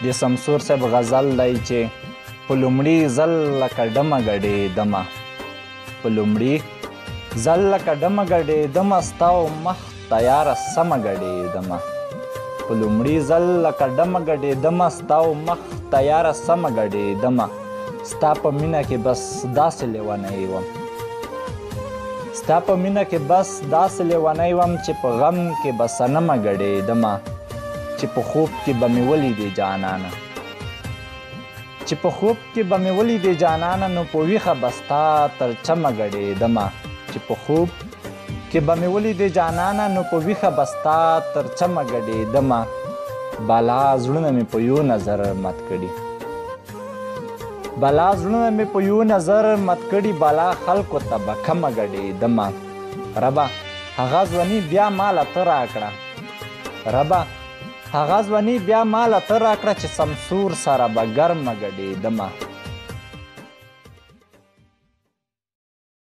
د سمسور صاحب غزل دی چې په لومړي ځل لکه ډمه ګډېدمه په لومړي ځل لکه ډمه ګډېدمه ستا و مخ ته یاره سمه ګډېدمه په لومړي ځل لکه ډمه ګډېدمه ستا و مخ ته یاره سمه ګډېدمه ستا په مینه کې بس داسې لیونی وم ستا په مینه کې بس داسې لیونی وم چې په غم کې به صنمه ګډېدمه چې په خوب کې به مې ولیدې جانانه چې په خوب کې به مې ولیدې جانانه نو په ویښه به ستا تر چمه ګډېدمه چې په خوب کې به مې ولیدې جانانه نو په ویښه به ستا تر چمه ګډېدمه بالا زړونه مې په یو نظر مات کړي بالا زړونه مې په یو نظر مات کړي بالا خلکو ته به کمه ګډېدمه ربه هغه ځواني بیا ماله ته راکړه ربه هغه ځواني بیا ماله ته راکړه چې سمسور سره به ګرمه ګډېدمه